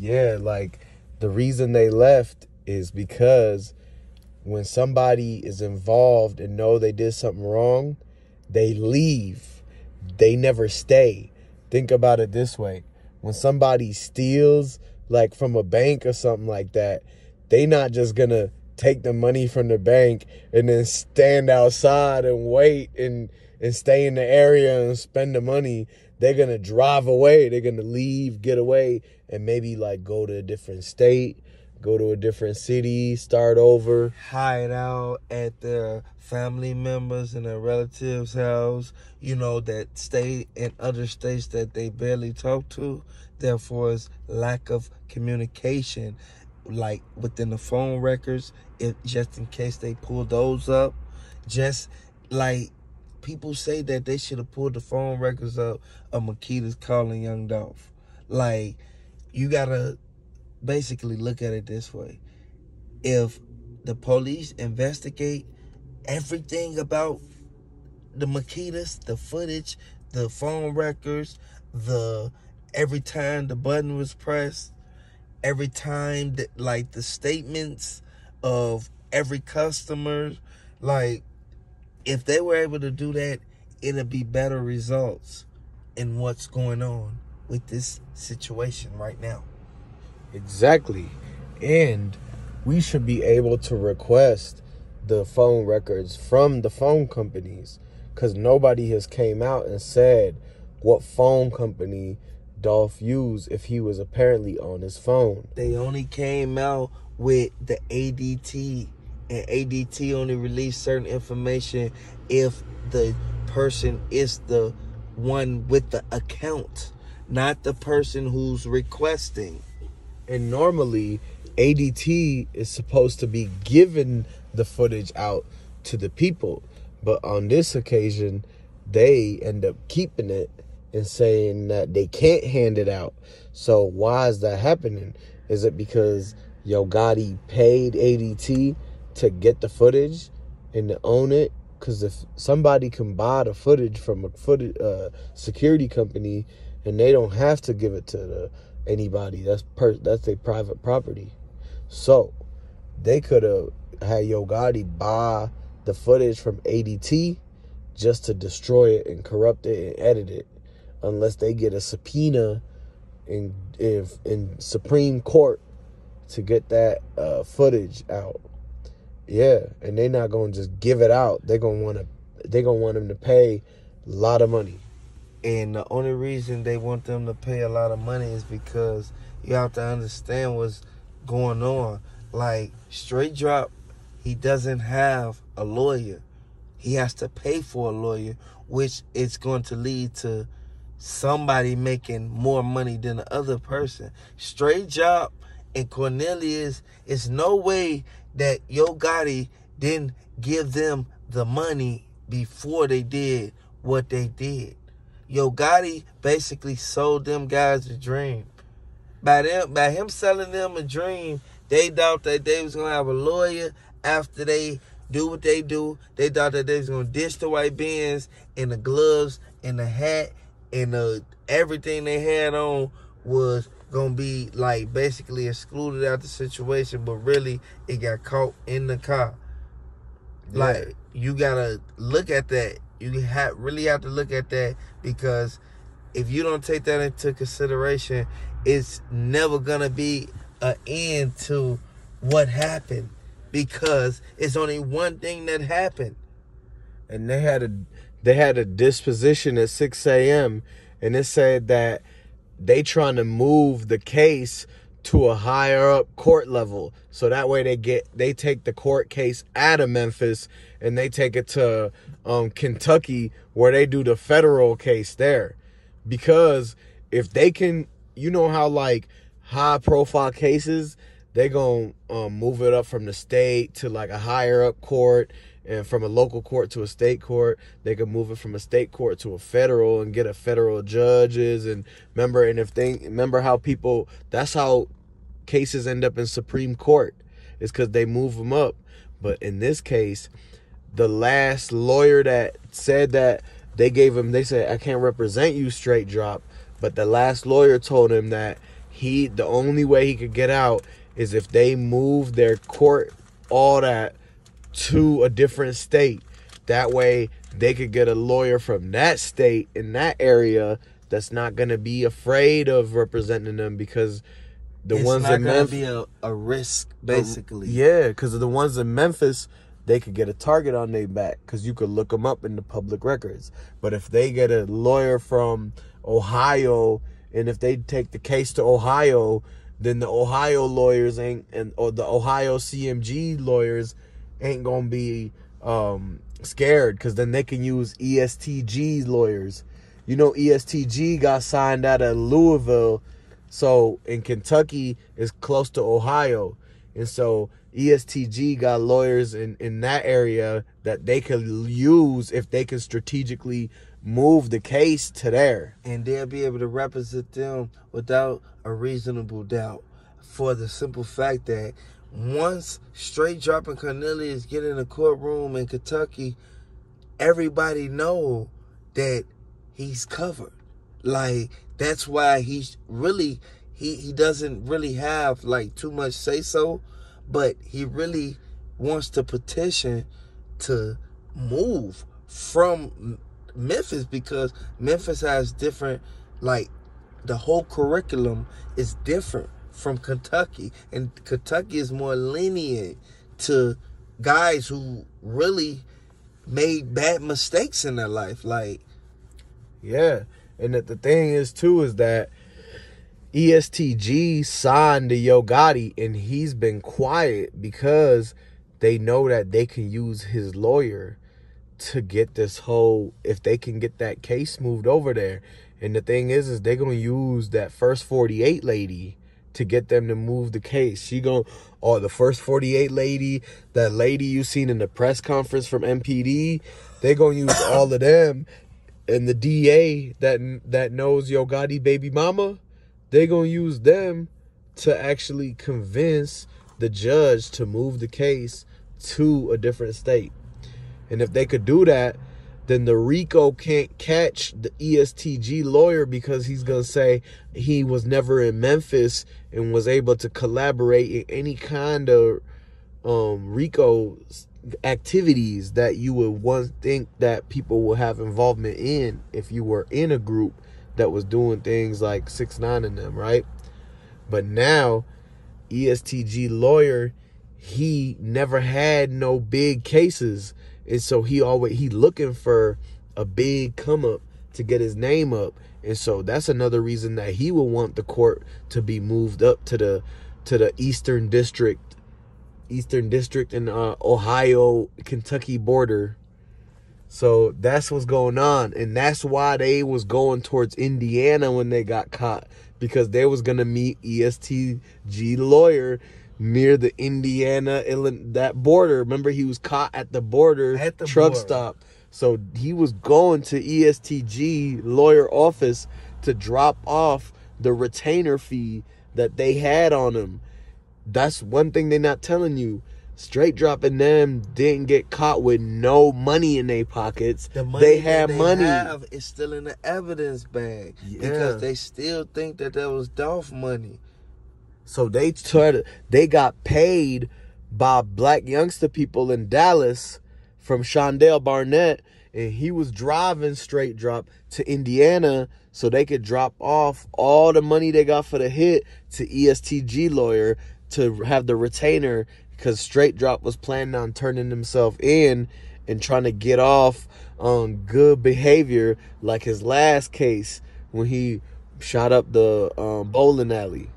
Yeah, like the reason they left is because when somebody is involved and know they did something wrong, they leave. They never stay. Think about it this way. When somebody steals, like from a bank or something like that, they not just gonna take the money from the bank and then stand outside and wait and stay in the area and spend the money. They're gonna drive away. They're gonna leave, get away, and maybe like go to a different state, go to a different city, start over. Hide out at their family members and their relatives' house, that stay in other states that they barely talk to. Therefore, it's lack of communication, like within the phone records, just in case they pull those up. Just like people say that they should have pulled the phone records up of Makedas calling Young Dolph. Like, you gotta basically look at it this way. If the police investigate everything about the Makedas, the footage, the phone records, every time the button was pressed, every time that, like, the statements of every customer, like, if they were able to do that, it'd be better results in what's going on with this situation right now. Exactly. And we should be able to request the phone records from the phone companies, because nobody has came out and said what phone company Dolph used if he was apparently on his phone. They only came out with the ADT, and ADT only released certain information if the person is the one with the account, not the person who's requesting. And normally, ADT is supposed to be giving the footage out to the people. But on this occasion, they end up keeping it and saying that they can't hand it out. So why is that happening? Is it because Yo Gotti paid ADT to get the footage and to own it? Because if somebody can buy the footage from a security company and they don't have to give it to anybody, that's their private property. So they could have had Yo Gotti buy the footage from ADT just to destroy it and corrupt it and edit it, unless they get a subpoena in Supreme Court to get that footage out. Yeah, and they're not gonna just give it out. They're gonna want them to pay a lot of money. And the only reason they want them to pay a lot of money is because you have to understand what's going on. Like, Straight Drop, he doesn't have a lawyer. He has to pay for a lawyer, which is going to lead to somebody making more money than the other person. Straight Drop and Cornelius, it's no way that Yo Gotti didn't give them the money before they did what they did. Yo Gotti basically sold them guys a dream. By him selling them a dream, they thought that they was gonna have a lawyer after they do what they do. They thought that they was gonna ditch the white Benz and the gloves and the hat and everything they had on was gonna be like basically excluded out the situation, but really it got caught in the car. Yeah. Like, you gotta look at that. You really have to look at that, because if you don't take that into consideration, it's never gonna be an end to what happened, because it's only one thing that happened. And they had a disposition at 6 a.m. and it said that they trying to move the case to a higher up court level, so that way they take the court case out of Memphis and they take it to Kentucky, where they do the federal case there. Because if they can, you know how like high profile cases, they gonna move it up from the state to like a higher up court, and from a local court to a state court. They can move it from a state court to a federal and get a federal judges. And remember how people, that's how cases end up in Supreme Court, is because they move them up. But in this case, the last lawyer that said that they said, I can't represent you, Straight Drop. But the last lawyer told him that the only way he could get out is if they move their court, all that, to a different state. That way they could get a lawyer from that state in that area that's not going to be afraid of representing them, because it's ones not going to be a risk, basically. Yeah, because the ones in Memphis, they could get a target on their back because you could look them up in the public records. But if they get a lawyer from Ohio, and if they take the case to Ohio, then the Ohio lawyers or the Ohio CMG lawyers ain't gonna be scared, because then they can use ESTG lawyers. You know, ESTG got signed out of Louisville, so in Kentucky is close to Ohio, and so ESTG got lawyers in that area that they could use if they can strategically move the case to there. And they'll be able to represent them without a reasonable doubt, for the simple fact that once Straight Drop and Cornelius get in the courtroom in Kentucky, everybody know that he's covered. Like, that's why he's really, he doesn't really have like too much say so, but he really wants to petition to move from Memphis, because Memphis has different, like, the whole curriculum is different from Kentucky, and Kentucky is more lenient to guys who really made bad mistakes in their life. Like, yeah, and the thing is too is that ESTG signed to Yo Gotti, and he's been quiet because they know that they can use his lawyer to get this whole, if they can get that case moved over there. And the thing is they're going to use that first 48 lady to get them to move the case. The first 48 lady, that lady you seen in the press conference from MPD, they're going to use all of them. And the DA that knows Yo Gotti baby mama, they're going to use them to actually convince the judge to move the case to a different state. And if they could do that, then the RICO can't catch the ESTG lawyer, because he's going to say he was never in Memphis and was able to collaborate in any kind of RICO activities that you would once think that people will have involvement in if you were in a group that was doing things like 6ix9ine and them, right? But now, ESTG lawyer, he never had no big cases. And so he looking for a big come up to get his name up. And so that's another reason that he will want the court to be moved up to the Eastern District in Ohio, Kentucky border. So that's what's going on. And that's why they was going towards Indiana when they got caught, because they was going to meet ESTG lawyer near the Indiana, that border. Remember, he was caught at the border truck stop. So he was going to ESTG lawyer office to drop off the retainer fee that they had on him. That's one thing they're not telling you. Straight Dropping them didn't get caught with no money in their pockets. The money they have is still in the evidence bag, because they still think that was Dolph money. So they got paid by black youngster people in Dallas from Shondell Barnett, and he was driving Straight Drop to Indiana so they could drop off all the money they got for the hit to ESTG lawyer to have the retainer, because Straight Drop was planning on turning himself in and trying to get off on good behavior, like his last case when he shot up the bowling alley.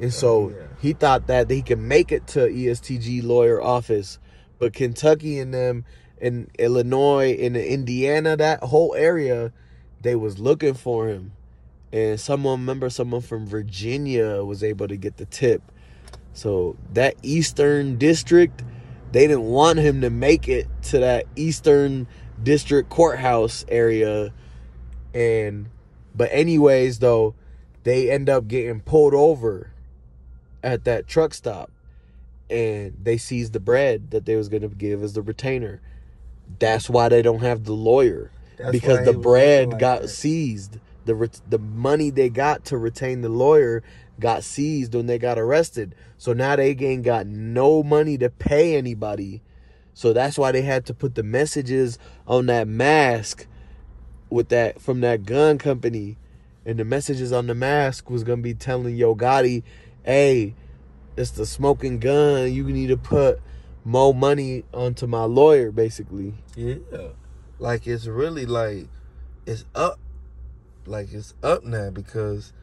And so he thought that he could make it to ESTG lawyer office. But Kentucky and them, in Illinois, in Indiana, that whole area, they was looking for him. And someone from Virginia was able to get the tip. So that Eastern District, they didn't want him to make it to that Eastern District courthouse area. But anyways, though, they end up getting pulled over at that truck stop, and they seized the bread that they was going to give as the retainer. That's why they don't have the lawyer, because the bread got seized. The money they got to retain the lawyer, got seized when they got arrested. So now they ain't got no money to pay anybody. So that's why they had to put the messages on that mask with that from that gun company. And the messages on the mask was gonna be telling Yo Gotti, hey, it's the smoking gun. You need to put more money onto my lawyer, basically. Yeah. Like, it's really like, it's up. Like, it's up now because,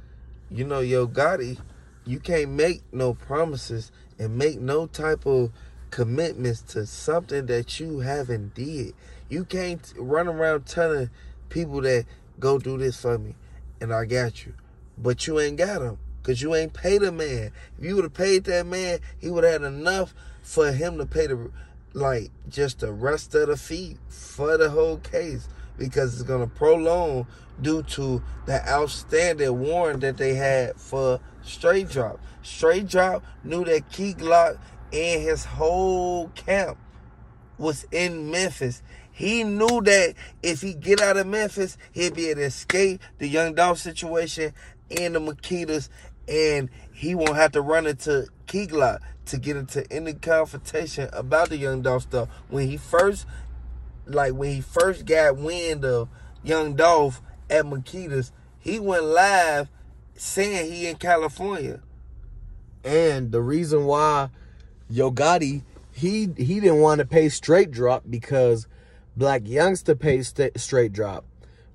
you know, Yo Gotti, you can't make no promises and make no type of commitments to something that you haven't did. You can't run around telling people that go do this for me and I got you, but you ain't got them because you ain't paid a man. If you would have paid that man, he would have had enough for him to pay the, like, just the rest of the fee for the whole case, because it's going to prolong due to the outstanding warrant that they had for Straight Drop. Straight Drop knew that Key Glock and his whole camp was in Memphis. He knew that if he get out of Memphis, he'd be able to escape the Young Dolph situation and the Makedas, and he won't have to run into Key Glock to get into any confrontation about the Young Dolph stuff. When he first got wind of Young Dolph at Makedas, he went live saying he in California. And the reason why Yo Gotti, he didn't want to pay Straight Drop because Black Youngster pays Straight Drop.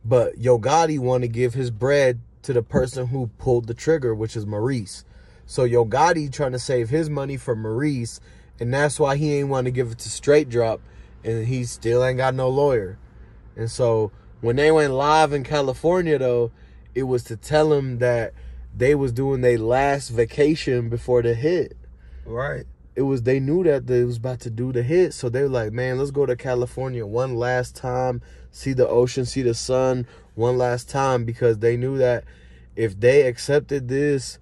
But Yo Gotti want to give his bread to the person who pulled the trigger, which is Maurice. So Yo Gotti trying to save his money for Maurice, and that's why he ain't want to give it to Straight Drop, and he still ain't got no lawyer. And so when they went live in California, though, it was to tell him that they was doing their last vacation before the hit. Right. It was, they knew that they was about to do the hit, so they were like, man, let's go to California one last time, see the ocean, see the sun one last time, because they knew that if they accepted this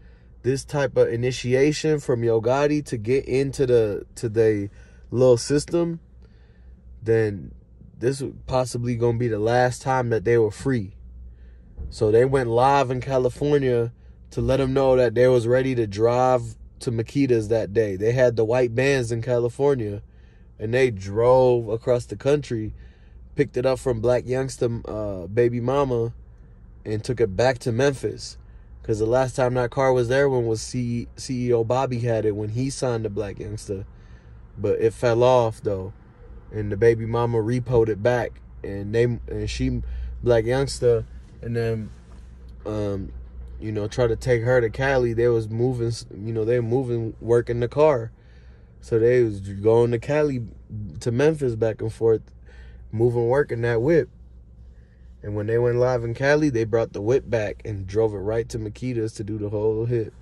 type of initiation from Yo Gotti to get into the little system, then this was possibly gonna be the last time that they were free. So they went live in California to let them know that they was ready to drive to Makedas that day. They had the white bands in California, and they drove across the country, picked it up from Black Youngster baby mama, and took it back to Memphis. Because the last time that car was there when was CEO Bobby had it when he signed the Black Youngster. But it fell off, though. And the baby mama repoed it back. And she, Black Youngster, and then, try to take her to Cali. They was moving, they were moving, working the car. So they was going to Cali, to Memphis, back and forth, moving, working that whip. And when they went live in Cali, they brought the whip back and drove it right to Makedas to do the whole hit.